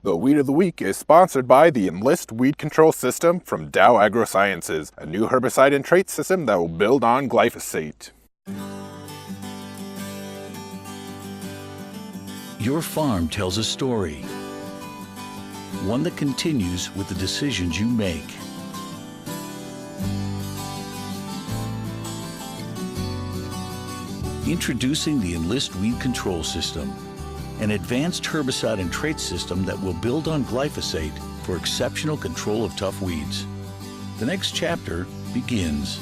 The Weed of the Week is sponsored by the Enlist Weed Control System from Dow AgroSciences, a new herbicide and trait system that will build on glyphosate. Your farm tells a story, one that continues with the decisions you make. Introducing the Enlist Weed Control System, an advanced herbicide and trait system that will build on glyphosate for exceptional control of tough weeds. The next chapter begins.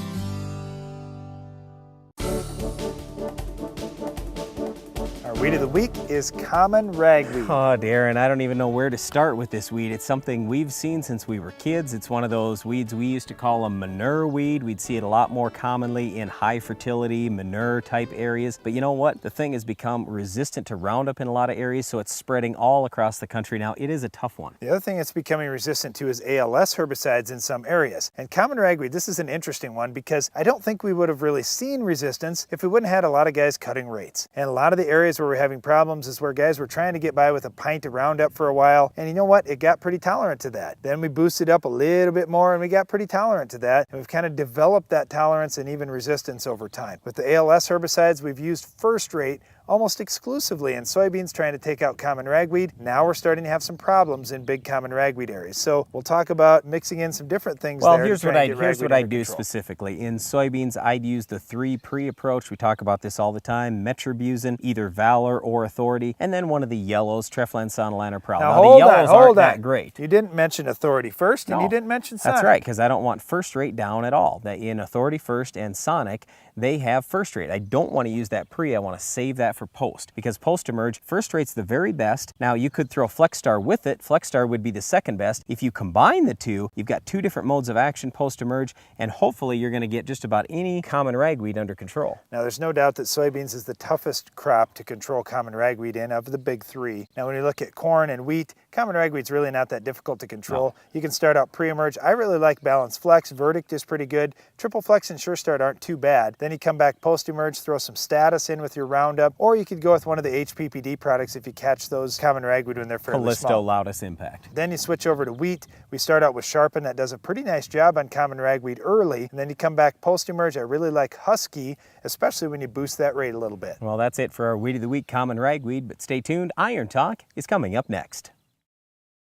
Our weed of the week is common ragweed. Oh, Darren, I don't even know where to start with this weed. It's something we've seen since we were kids. It's one of those weeds we used to call a manure weed. We'd see it a lot more commonly in high fertility, manure type areas. But you know what? The thing has become resistant to Roundup in a lot of areas, so it's spreading all across the country now. It is a tough one. The other thing it's becoming resistant to is ALS herbicides in some areas. And common ragweed, this is an interesting one because I don't think we would have really seen resistance if we wouldn't have had a lot of guys cutting rates. And a lot of the areas where we're having problems is where guys were trying to get by with a pint of Roundup for a while, and you know what? It got pretty tolerant to that. Then we boosted up a little bit more and we got pretty tolerant to that, and we've kind of developed that tolerance and even resistance over time. With the ALS herbicides, we've used first rate almost exclusively in soybeans trying to take out common ragweed. Now we're starting to have some problems in big common ragweed areas. So we'll talk about mixing in some different things there. Here's what I do specifically. In soybeans, I'd use the 3 pre approach. We talk about this all the time. Metribuzin, either Valor or Authority, and then one of the yellows, Treflan, or Prowl. Now the yellows aren't that great. You didn't mention Authority first, and you didn't mention Sonic. That's right, because I don't want first rate down at all. In Authority First and Sonic, they have first rate. I don't want to use that pre. I want to save that for post, because post-emerge, first rate's the very best. Now you could throw FlexStar with it. FlexStar would be the second best. If you combine the two, you've got 2 different modes of action post-emerge, and hopefully you're going to get just about any common ragweed under control. Now there's no doubt that soybeans is the toughest crop to control common ragweed in of the big 3. Now when you look at corn and wheat, common ragweed's really not that difficult to control. No. You can start out pre-emerge. I really like Balance Flex. Verdict is pretty good. Triple Flex and Sure Start aren't too bad. Then you come back post-emerge, throw some Status in with your Roundup, or you could go with one of the HPPD products if you catch those common ragweed when they're fairly small. Loudest Impact. Then you switch over to wheat. We start out with Sharpen. That does a pretty nice job on common ragweed early, and then you come back post-emerge. I really like Husky, especially when you boost that rate a little bit. Well, that's it for our Weed of the Week, common ragweed, but stay tuned. Iron Talk is coming up next.